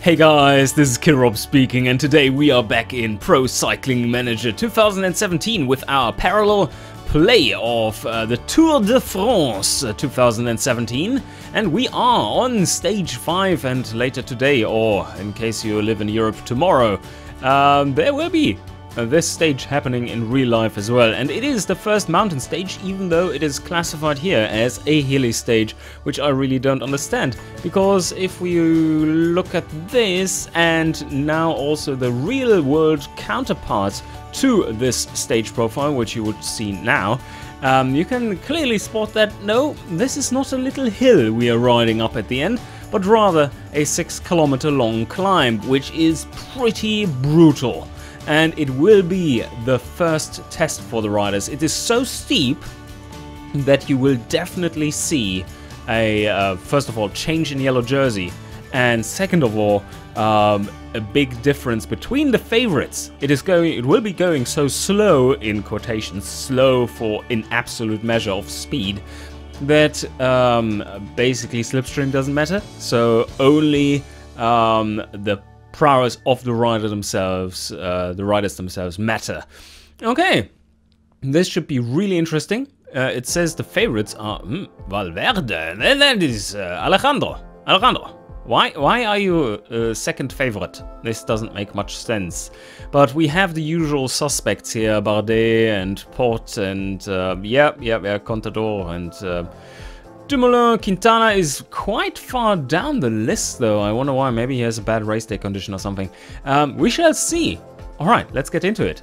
Hey guys, this is Kinrob speaking, and today we are back in Pro Cycling Manager 2017 with our parallel play of the Tour de France 2017, and we are on stage 5, and later today, or in case you live in Europe tomorrow, there will be this stage happening in real life as well, and it is the first mountain stage, even though it is classified here as a hilly stage, which I really don't understand, because if we look at this and now also the real world counterpart to this stage profile, which you would see now, you can clearly spot that no, this is not a little hill we are riding up at the end, but rather a 6-kilometer long climb, which is pretty brutal. And it will be the first test for the riders. It is so steep that you will definitely see a, first of all, change in yellow jersey, and second of all, a big difference between the favorites. It will be going so slow, in quotations, slow for in absolute measure of speed, that basically slipstream doesn't matter. So only the prowess of the riders themselves matter. Okay, this should be really interesting. It says the favorites are Valverde, and that is Alejandro. Why are you second favorite? This doesn't make much sense. But we have the usual suspects here: Bardet and Port, and Contador and Dumoulin. Quintana is quite far down the list though. I wonder why. Maybe he has a bad race day condition or something. We shall see. Alright, let's get into it.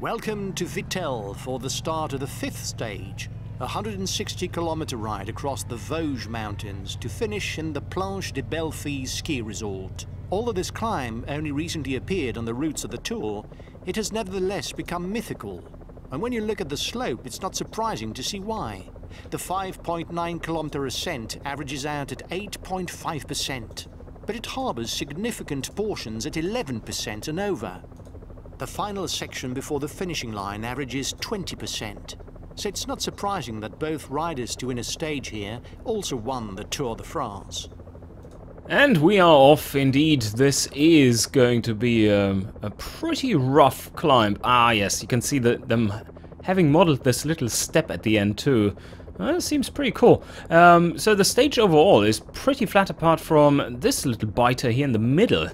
Welcome to Vittel for the start of the 5th stage. A 160-kilometer ride across the Vosges Mountains to finish in the Planche de Belleville ski resort. Although this climb only recently appeared on the routes of the Tour, it has nevertheless become mythical. And when you look at the slope, it's not surprising to see why. The 5.9-kilometer ascent averages out at 8.5%, but it harbors significant portions at 11% and over. The final section before the finishing line averages 20%, so it's not surprising that both riders to win a stage here also won the Tour de France. And we are off indeed. This is going to be a pretty rough climb. Ah yes, you can see them having modeled this little step at the end too. Seems pretty cool. So the stage overall is pretty flat apart from this little biter here in the middle,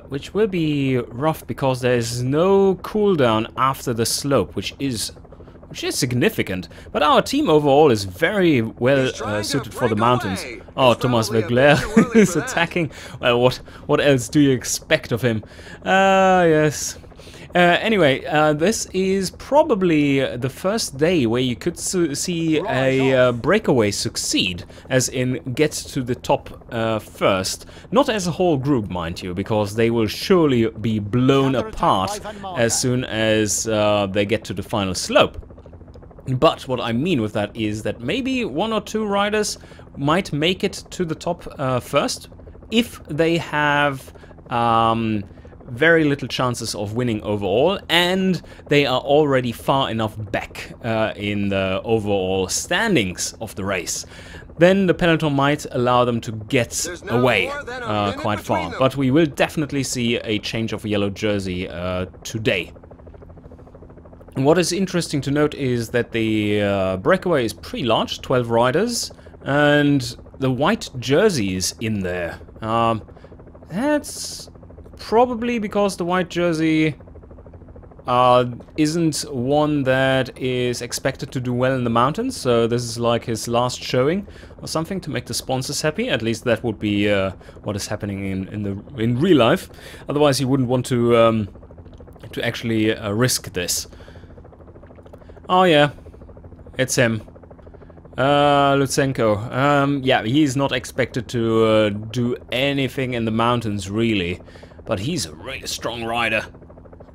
which will be rough because there is no cooldown after the slope, which is significant. But our team overall is very well suited for the mountains. Oh, Thomas Vegler is attacking. Well, what else do you expect of him? Yes. Anyway, this is probably the first day where you could see a breakaway succeed, as in get to the top first. Not as a whole group, mind you, because they will surely be blown apart as soon as they get to the final slope. But what I mean with that is that maybe 1 or 2 riders might make it to the top first, if they have very little chances of winning overall, and they are already far enough back in the overall standings of the race. Then the peloton might allow them to get away quite far. But we will definitely see a change of yellow jersey today. What is interesting to note is that the breakaway is pretty large, 12 riders, and the white jersey is in there. That's probably because the white jersey isn't one that is expected to do well in the mountains, so this is like his last showing or something to make the sponsors happy. At least that would be what is happening in real life. Otherwise, he wouldn't want to actually risk this. Oh yeah, it's him. Lutsenko. Yeah, he's not expected to do anything in the mountains really, but he's a really strong rider.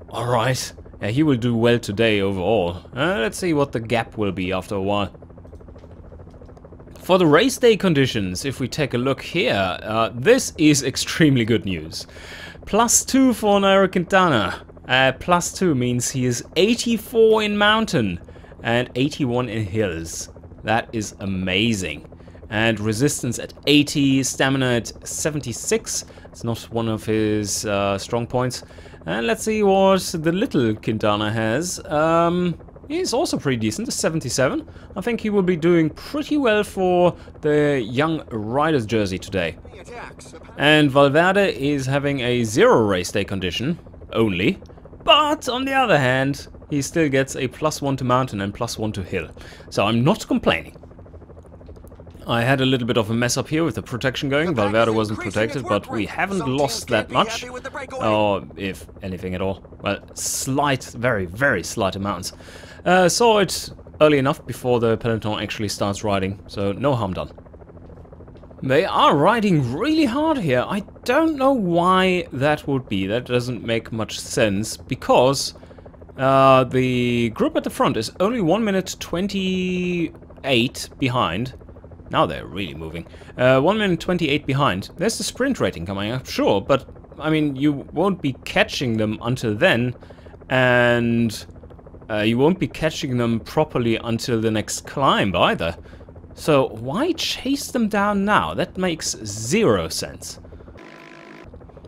Alright, yeah, he will do well today overall. Let's see what the gap will be after a while. For the race day conditions, if we take a look here, this is extremely good news. +2 for Nairo Quintana. +2 means he is 84 in mountain and 81 in hills. That is amazing. and resistance at 80, stamina at 76. It's not one of his strong points. And let's see what the little Quintana has. He's also pretty decent, a 77. I think he will be doing pretty well for the young riders jersey today. And Valverde is having a 0 race day condition only. But on the other hand, he still gets a +1 to mountain and +1 to hill. So I'm not complaining. I had a little bit of a mess up here with the protection going. Valverde wasn't protected, but we haven't lost that much. Or if anything at all. Well, slight, very, very slight amounts. Saw it early enough before the peloton actually starts riding, so no harm done. They are riding really hard here. I don't know why that would be. That doesn't make much sense, because the group at the front is only 1 minute 28 behind. Now they're really moving. 1 minute 28 behind. There's the sprint rating coming up, sure, but I mean, you won't be catching them until then, and you won't be catching them properly until the next climb either. So why chase them down now? That makes 0 sense.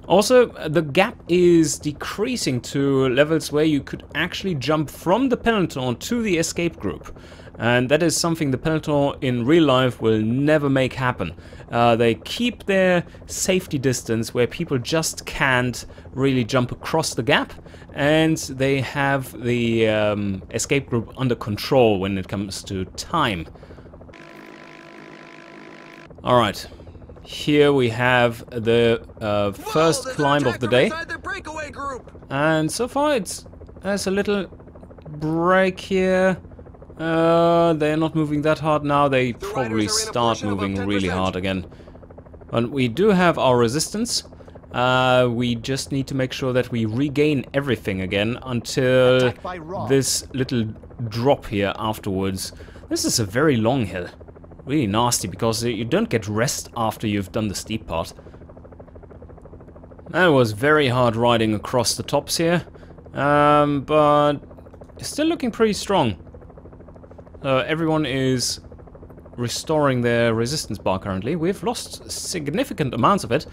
Also, the gap is decreasing to levels where you could actually jump from the peloton to the escape group. And that is something the peloton in real life will never make happen. They keep their safety distance where people just can't really jump across the gap, and they have the escape group under control when it comes to time. Alright, here we have the first climb of the day, and so far there's a little break here. They're not moving that hard now. They probably start moving really hard again. And we do have our resistance. We just need to make sure that we regain everything again until this little drop here afterwards. This is a very long hill. Really nasty, because you don't get rest after you've done the steep part. That was very hard riding across the tops here. But still looking pretty strong. Everyone is restoring their resistance bar currently. We've lost significant amounts of it.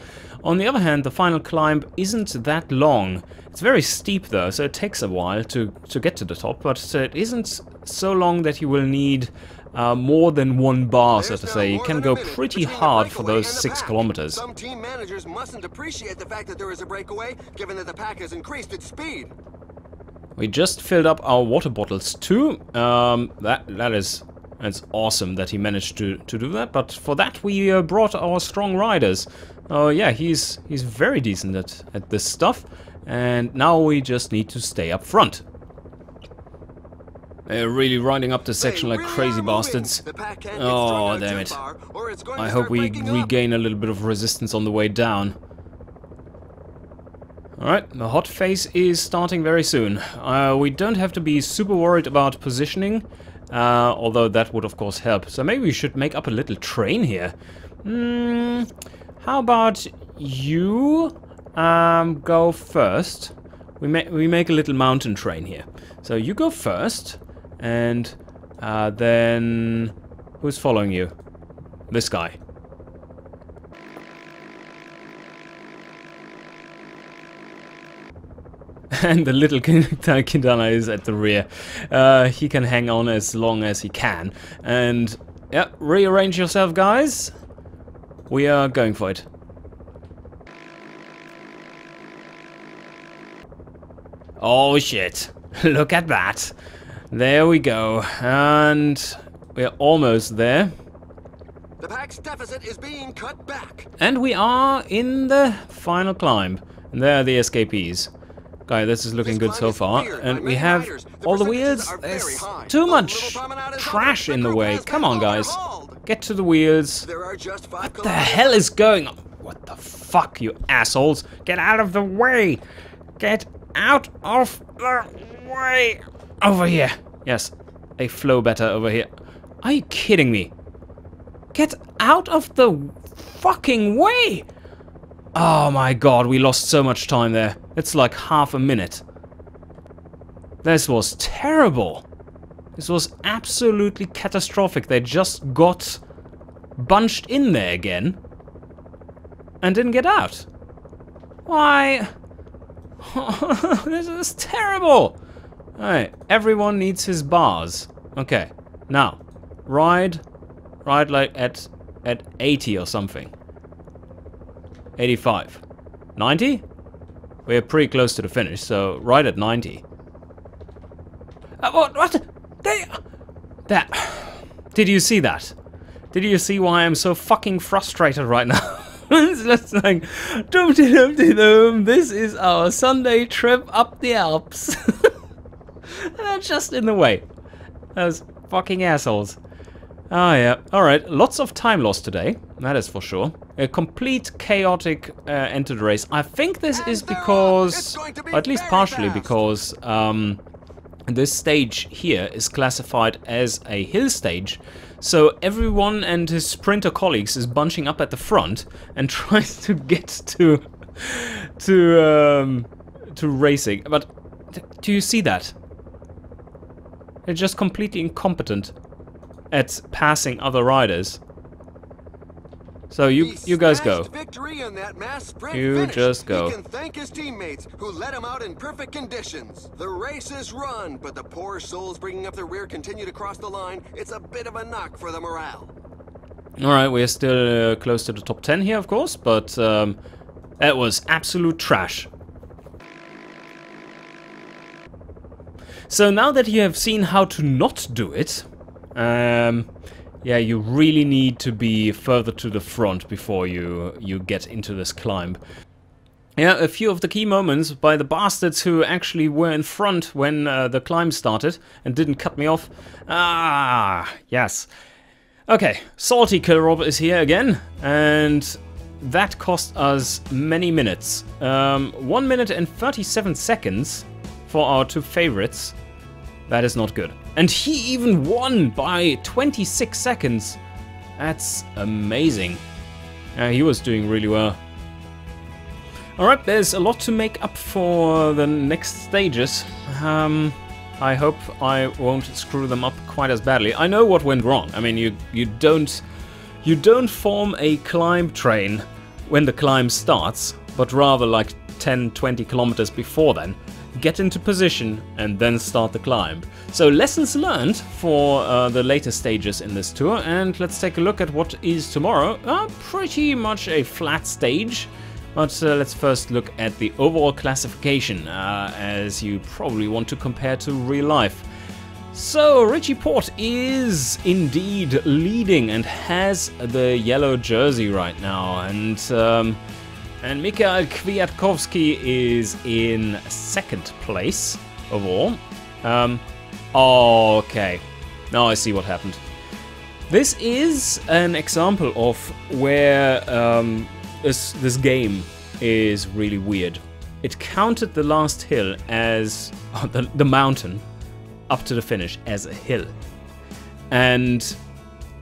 On the other hand, the final climb isn't that long. It's very steep though, so it takes a while to get to the top, but it isn't so long that you will need more than 1 bar, so to say. You can go pretty hard for those 6 kilometers. Some team managers mustn't appreciate the fact that there is a breakaway, given that the pack has increased its speed. We just filled up our water bottles too. That's awesome that he managed to do that. But for that we brought our strong riders. Yeah, he's very decent at this stuff. And now we just need to stay up front. They're really riding up the section like crazy bastards. Oh, damn it. I hope we regain a little bit of resistance on the way down. Alright, the hot phase is starting very soon. We don't have to be super worried about positioning, although that would of course help. So maybe we should make up a little train here. How about you go first? We make a little mountain train here. So you go first, and then who's following you? This guy. And the little Quintana is at the rear. He can hang on as long as he can. And yeah, rearrange yourself, guys. We are going for it. Oh shit, look at that. There we go. And we're almost there. The pack's deficit is being cut back. And we are in the final climb. And there are the escapees. Guy, this is looking good so far. And we have all the wheels. There's too much trash in the way. Come on, guys. Get to the wheels. What the hell is going on? What the fuck, you assholes? Get out of the way. Get out of the way. Over here. Yes, they flow better over here. Are you kidding me? Get out of the fucking way. Oh my god, we lost so much time there. It's like half a minute. This was terrible. This was absolutely catastrophic. They just got bunched in there again and didn't get out. Why? This is terrible. Alright, everyone needs his bars. Okay, now, ride like at 80 or something. 85. 90? We're pretty close to the finish, so ride at 90. What? That. Did you see that? Did you see why I'm so fucking frustrated right now? It's just like, dum-de-dum-de-dum, this is our Sunday trip up the Alps. And they're just in the way. Those fucking assholes. Oh yeah, alright, lots of time lost today, that is for sure. A complete chaotic end to the race. I think this is because, or at least partially because, this stage here is classified as a hill stage. So everyone and his sprinter colleagues is bunching up at the front and tries to get to racing. But do you see that? They're just completely incompetent at passing other riders. So you guys go. You just go. He can thank his teammates who let him out in perfect conditions. The race is run, but the poor souls bringing up the rear continue to cross the line. It's a bit of a knock for the morale. All right, we're still close to the top 10 here, of course, but that was absolute trash. So now that you have seen how to not do it, yeah, you really need to be further to the front before you get into this climb. Yeah, a few of the key moments by the bastards who actually were in front when the climb started and didn't cut me off. Ah, yes. Okay, Salty Killrob is here again, and that cost us many minutes. 1 minute and 37 seconds for our two favorites. That is not good. And he even won by 26 seconds. That's amazing. He was doing really well. Alright, there's a lot to make up for the next stages. I hope I won't screw them up quite as badly. I know what went wrong. I mean, you don't form a climb train when the climb starts, but rather like 10-20 kilometers before then. Get into position and then start the climb. So lessons learned for the later stages in this tour, and let's take a look at what is tomorrow. Pretty much a flat stage, but let's first look at the overall classification, as you probably want to compare to real life. So Richie Porte is indeed leading and has the yellow jersey right now, and Mikael Kwiatkowski is in second place overall. Okay, now I see what happened. This is an example of where this game is really weird. It counted the last hill as the mountain up to the finish as a hill, and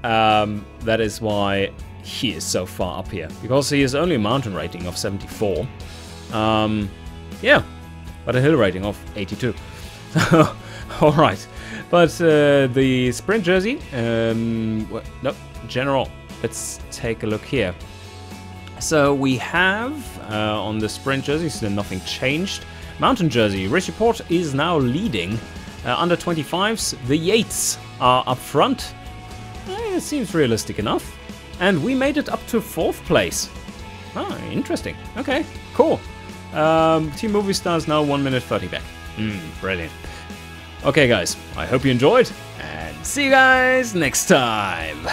that is why he is so far up here, because he is only a mountain rating of 74. Yeah, but a hill rating of 82. Alright, but the sprint jersey, no, general, let's take a look here. So we have, on the sprint jersey, so nothing changed. Mountain jersey, Richie Porte is now leading. Under 25s, the Yates are up front. It seems realistic enough. And we made it up to 4th place. Ah, interesting. Okay, cool. Team Movistar is now 1 minute 30 back. Brilliant. Okay, guys, I hope you enjoyed, and see you guys next time.